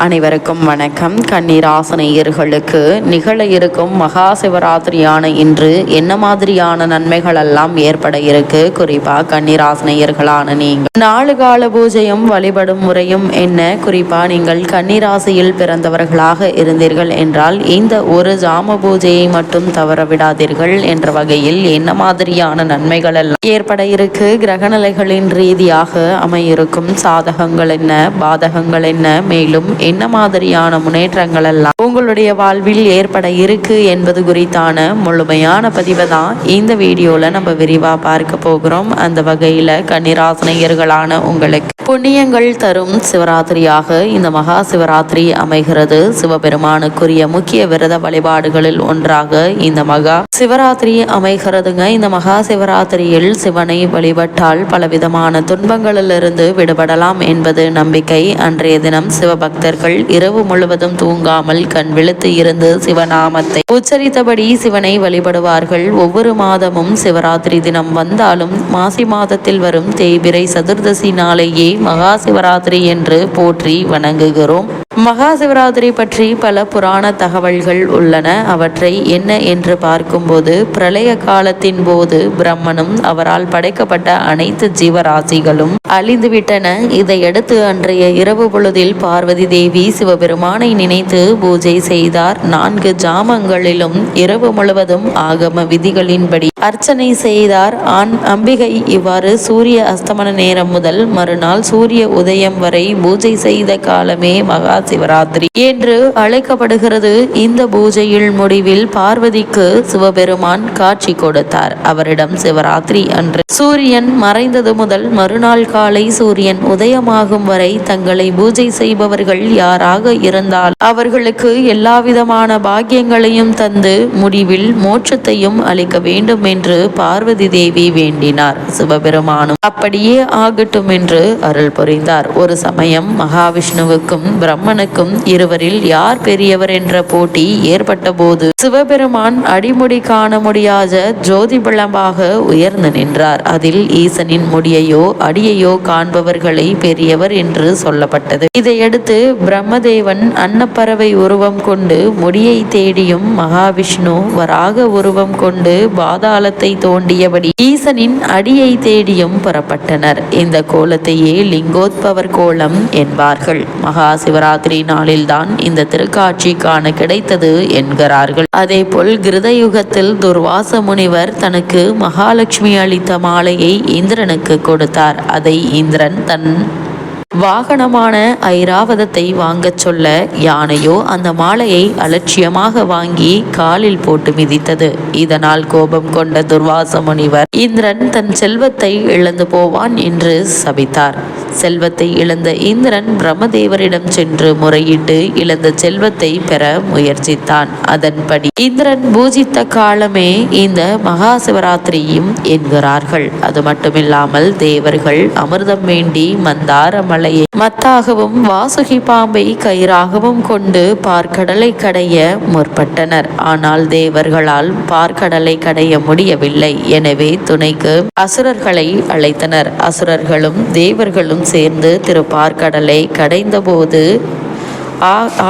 அனைவருக்கும் வணக்கம். கன்னிராசினியர்களுக்கு நிகழ இருக்கும் மகா சிவராத்திரியான இன்று என்ன மாதிரியான நன்மைகள் எல்லாம் ஏற்பட இருக்கு? குறிப்பா கன்னிராசினியர்களான நீங்கள் நாலு கால பூஜையும் வழிபடும் முறையும் என்ன? குறிப்பா நீங்கள் கன்னிராசியில் பிறந்தவர்களாக இருந்தீர்கள் என்றால் இந்த ஒரு ஜாம பூஜையை மட்டும் தவற விடாதீர்கள் என்ற வகையில் என்ன மாதிரியான நன்மைகள் எல்லாம் ஏற்பட இருக்கு? கிரகநிலைகளின் ரீதியாக அமையிருக்கும் சாதகங்கள் என்ன, பாதகங்கள் என்ன, மேலும் என்ன மாதிரியான முன்னேற்றங்கள் எல்லாம் உங்களுடைய வாழ்வில் ஏற்பட இருக்கு என்பது குறித்தான முழுமையான பதிவை தான் இந்த வீடியோல நம்ம விரிவா பார்க்க போகிறோம். அந்த வகையில கன்னிராசினியர்களான உங்களுக்கு புண்ணியங்கள் தரும் சிவராத்திரியாக இந்த மகா சிவராத்திரி அமைகிறது. சிவபெருமானுக்குரிய முக்கிய விரத வழிபாடுகளில் ஒன்றாக இந்த மகா சிவராத்திரி அமைகிறதுங்க. இந்த மகா சிவராத்திரியில் சிவனை வழிபட்டால் பலவிதமான துன்பங்களிலிருந்து விடுபடலாம் என்பது நம்பிக்கை. அன்றைய தினம் சிவபக்தர்கள் இரவு முழுவதும் தூங்காமல் கண் விழித்து இருந்து சிவநாமத்தை உச்சரித்தபடி சிவனை வழிபடுவார்கள். ஒவ்வொரு மாதமும் சிவராத்திரி தினம் வந்தாலும் மாசி மாதத்தில் வரும் தேய்பிறை சதுர்தசி நாளையே மகா சிவராத்திரி என்று போற்றி வணங்குகிறோம். மகா சிவராத்திரி பற்றி பல புராண தகவல்கள் உள்ளன. அவற்றை என்ன என்று பார்க்கும்போது, பிரளய காலத்தின் போது பிரம்மனும் அவரால் படைக்கப்பட்ட அனைத்து ஜீவராசிகளும் அழிந்துவிட்டன. இதையடுத்து அன்றைய இரவு பொழுதில் பார்வதி தேவி சிவபெருமானை நினைத்து பூஜை செய்தார். 4 ஜாமங்களிலும் இரவு முழுவதும் ஆகம விதிகளின்படி அர்ச்சனை செய்தார். அம்பிகை இவ்வாறு சூரிய அஸ்தமன நேரம் முதல் மறுநாள் சூரிய உதயம் வரை பூஜை செய்த காலமே மகா சிவராத்திரி என்று அழைக்கப்படுகிறது. இந்த பூஜையில் முடிவில் பார்வதிக்கு சிவபெருமான் காட்சி கொடுத்தார். அவரிடம் சிவராத்திரி அன்று சூரியன் மறைந்தது முதல் மறுநாள் காலை சூரியன் உதயமாகும் வரை தங்களை பூஜை செய்பவர்கள் யாராக இருந்தால் அவர்களுக்கு எல்லாவிதமான பாக்கியங்களையும் தந்து முடிவில் மோட்சத்தையும் அளிக்க வேண்டும் என்று பார்வதி தேவி வேண்டினார். சிவபெருமானும் அப்படியே ஆகட்டும் என்று அருள் புரிந்தார். ஒரு சமயம் மகாவிஷ்ணுவுக்கும் பிரம்மனுக்கும் இருவரில் யார் பெரியவர் என்ற போட்டி ஏற்பட்ட போது சிவபெருமான் அடிமுடி காண முடியாத ஜோதி பிளம்பாக உயர்ந்து நின்றார். அதில் ஈசனின் முடியையோ அடியையோ காண்பவர்களை பெரியவர் என்று சொல்லப்பட்டது. இதையடுத்து பிரம்மதேவன் அன்னப்பறவை உருவம் கொண்டு முடியை தேடியும், மகாவிஷ்ணு வராக உருவம் கொண்டு பாதாளத்தை தோண்டியபடி ஈசனின் அடியை தேடியும் புறப்பட்டனர். இந்த கோலத்தையே லிங்கோத்பவர் கோலம் என்பார்கள். மகா சிவராத்திரி நாளில்தான் இந்த திருக்காட்சி காண கிடைத்தது என்கிறார்கள். அதேபோல் கிருதயுகத்தில் துர்வாச முனிவர் தனக்கு மகாலட்சுமி அளித்த மாலையை இந்திரனுக்கு கொடுத்தார். அதை இந்திரன் தன் வாகனமான ஐராவதத்தை வாங்கச் சொல்ல யானையோ அந்த மாலையை அலட்சியமாக வாங்கி காலில் போட்டு மிதித்தது. இதனால் கோபம் கொண்ட துர்வாச முனிவர் இந்திரன் தன் செல்வத்தை இழந்து போவான் என்று சபித்தார். செல்வத்தை இழந்த இந்திரன் பிரம்மதேவரிடம் சென்று முறையிட்டு இழந்த செல்வத்தை பெற முயற்சித்தான். அதன்படி இந்திரன் பூஜித்த காலமே இந்த மகா சிவராத்திரியும் என்கிறார்கள். அது மட்டுமில்லாமல் தேவர்கள் அமிர்தம் வேண்டி மந்தார மலையை மத்தாகவும் வாசுகி பாம்பை கயிறாகவும் கொண்டு பார்க்கடலை கடைய முற்பட்டனர். ஆனால் தேவர்களால் பார்க்கடலை கடைய முடியவில்லை. எனவே துணைக்கு அசுரர்களை அழைத்தனர். அசுரர்களும் தேவர்களும் சேர்ந்து திருப்பார்க்கடலை கடைந்த போது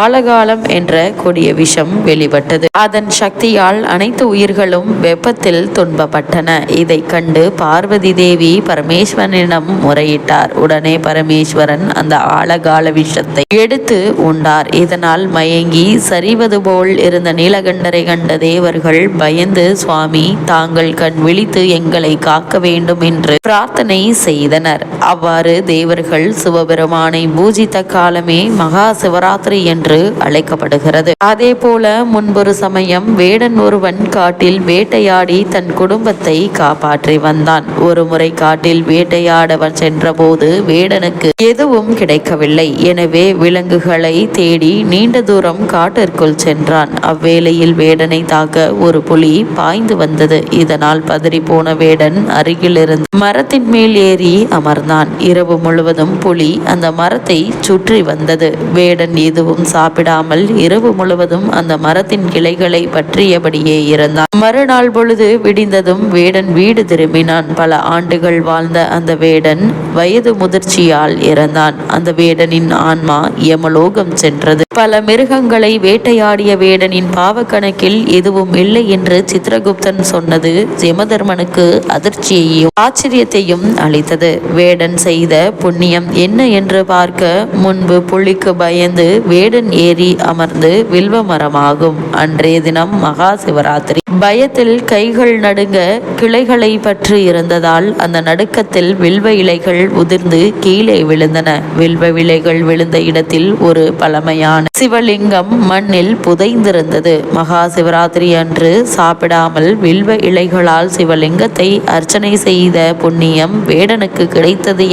ஆலகாலம் என்ற கொடிய விஷம் வெளிப்பட்டது. அதன் சக்தியால் அனைத்து உயிர்களும் வெப்பத்தில் துன்பப்பட்டன. இதை கண்டு பார்வதி தேவி பரமேஸ்வரனிடம் முறையிட்டார். உடனே பரமேஸ்வரன் அந்த ஆலகால விஷத்தை எடுத்து உண்டார். இதனால் மயங்கி சரிவது போல் இருந்த நீலகண்டரை கண்ட தேவர்கள் பயந்து, சுவாமி தாங்கள் கண் விழித்து எங்களை காக்க வேண்டும் என்று பிரார்த்தனை செய்தனர். அவ்வாறு தேவர்கள் சிவபெருமானை பூஜித்த காலமே மகா சிவராத்திரி என்று அழைக்கப்படுகிறது. அதே போல முன்பொரு சமயம் வேடன் ஒருவன் காட்டில் வேட்டையாடி தன் குடும்பத்தை காப்பாற்றி வந்தான். ஒரு முறை காட்டில் வேட்டையாட சென்ற போது வேடனுக்கு எதுவும் கிடைக்கவில்லை. எனவே விலங்குகளை தேடி நீண்ட தூரம் காட்டிற்குள் சென்றான். அவ்வேளையில் வேடனை தாக்க ஒரு புலி பாய்ந்து வந்தது. இதனால் பதறி போன வேடன் அருகில் இருந்து மரத்தின் மேல் ஏறி அமர்ந்தான். இரவு முழுவதும் புலி அந்த மரத்தை சுற்றி வந்தது. வேடன் எதுவும் சாப்பிடாமல் இரவு முழுவதும் அந்த மரத்தின் கிளைகளை பற்றியபடியே இருந்தான். மறுநாள் பொழுது விடிந்ததும் வேடன் வீடு திரும்பினான். பல ஆண்டுகள் வாழ்ந்த அந்த வேடன் வயது முதிர்ச்சியால் இறந்தான். அந்த வேடனின் ஆன்மா யமலோகம் சென்றது. பல மிருகங்களை வேட்டையாடிய வேடனின் பாவக்கணக்கில் எதுவும் இல்லை என்று சித்திரகுப்தன் சொன்னது யமதர்மனுக்கு அதிர்ச்சியையும் ஆச்சரியத்தையும் அளித்தது. வேடன் செய்த புண்ணியம் என்ன என்று பார்க்க முன்பு புலிக்கு பயந்து வேடன் ஏறி அமர்ந்து வில்வ மரமாகும். அன்றைய தினம் மகா சிவராத்திரி. பயத்தில் கைகள் நடுங்க கிளைகளை பற்றி இருந்ததால் அந்த நடுக்கத்தில் வில்வ இலைகள் உதிர்ந்து கீழே விழுந்தன. வில்வ இலைகள் விழுந்த இடத்தில் ஒரு பழமையான சிவலிங்கம் மண்ணில் புதைந்திருந்தது. மகா சிவராத்திரி அன்று சாப்பிடாமல் வில்வ இலைகளால் சிவலிங்கத்தை அர்ச்சனை செய்த புண்ணியம் வேடனுக்கு கிடைத்தது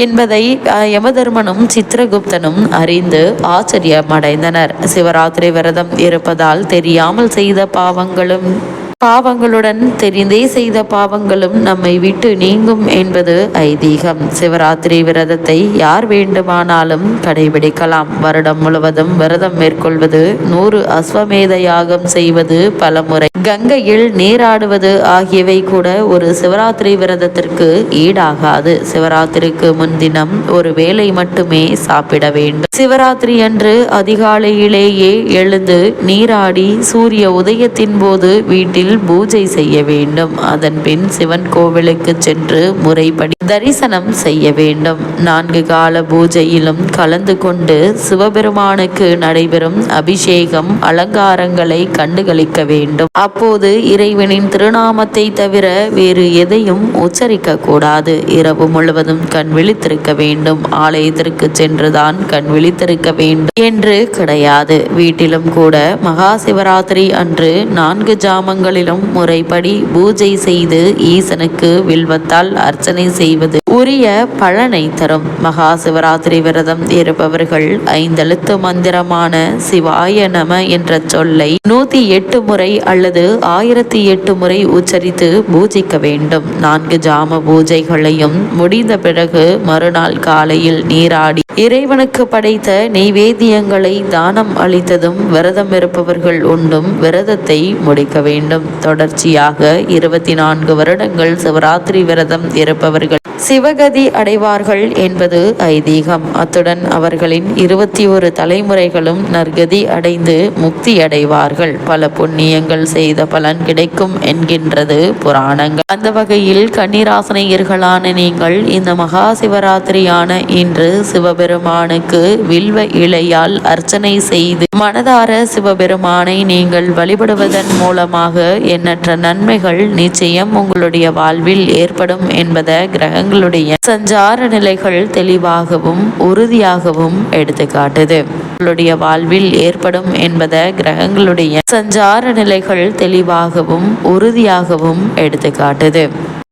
என்பதை யமதர்மனும் சித்திரகுப்தனும் அறிந்து ஆச்சரியமடைந்தனர். சிவராத்திரி விரதம் இருப்பதால் தெரியாமல் செய்த பாவங்களுடன் தெரிந்தே செய்த பாவங்களும் நம்மை விட்டு நீங்கும் என்பது ஐதீகம். சிவராத்திரி விரதத்தை யார் வேண்டுமானாலும் கடைபிடிக்கலாம். வருடம் முழுவதும் விரதம் மேற்கொள்வது, 100 அஸ்வமேத யாகம் செய்வது, பலமுறை கங்கையில் நீராடுவது ஆகியவை கூட ஒரு சிவராத்திரி விரதத்திற்கு ஈடாகாது. சிவராத்திரிக்கு முன்தினம் ஒரு வேளை மட்டுமே சாப்பிட வேண்டும். சிவராத்திரி அன்று அதிகாலையிலேயே எழுந்து நீராடி சூரிய உதயத்தின் போது வீட்டில் பூஜை செய்ய வேண்டும். அதன் பின் சிவன் கோவிலுக்கு சென்று முறைப்படி தரிசனம் செய்ய வேண்டும். 4 கால பூஜையிலும் கலந்து கொண்டு சிவபெருமானுக்கு நடைபெறும் அபிஷேகம், அலங்காரங்களை கண்டுகளிக்க வேண்டும். அப்போது இறைவனின் திருநாமத்தை தவிர வேறு எதையும் உச்சரிக்க கூடாது. இரவு முழுவதும் கண் விழித்திருக்க வேண்டும். ஆலயத்திற்கு சென்றுதான் கண் விழித்திருக்க வேண்டும் என்று கிடையாது. வீட்டிலும் கூட மகா சிவராத்திரி அன்று 4 ஜாமங்களிலும் முறைப்படி பூஜை செய்து ஈசனுக்கு வில்வத்தால் அர்ச்சனை செய்வது உரிய பலனை தரும். மகா சிவராத்திரி விரதம் இருப்பவர்கள் 5 எழுத்து மந்திரமான சிவாய நம என்ற சொல்லை 108 முறை அல்லது 1008 முறை உச்சரித்து பூஜிக்க வேண்டும். 4 ஜாம பூஜைகளையும் முடிந்த பிறகு மறுநாள் காலையில் நீராடி இறைவனுக்கு படைத்த நெய்வேத்தியங்களை தானம் அளித்ததும் விரதம் இருப்பவர்கள் உண்டும் விரதத்தை முடிக்க வேண்டும். தொடர்ச்சியாக 24 வருடங்கள் சிவராத்திரி விரதம் இருப்பவர்கள் சிவகதி அடைவார்கள் என்பது ஐதீகம். அத்துடன் அவர்களின் 21 தலைமுறைகளும் நற்கதி அடைந்து முக்தி அடைவார்கள். பல புண்ணியங்கள் செய்த பலன் கிடைக்கும் என்கின்றது புராணங்கள். அந்த வகையில் கன்னிராசினியர்களான நீங்கள் இந்த மகா சிவராத்திரியான இன்று சிவபெருமானுக்கு வில்வ இலையால் அர்ச்சனை செய்து மனதார சிவபெருமானை நீங்கள் வழிபடுவதன் மூலமாக எண்ணற்ற நன்மைகள் நிச்சயம் உங்களுடைய வாழ்வில் ஏற்படும் என்பதை கிரகங்களுடைய சஞ்சார நிலைகள் தெளிவாகவும் உறுதியாகவும் எடுத்துக்காட்டுது. உங்களுடைய வாழ்வில் ஏற்படும் என்பதை கிரகங்களுடைய சஞ்சார நிலைகள் தெளிவாகவும் உறுதியாகவும் எடுத்துக்காட்டுது.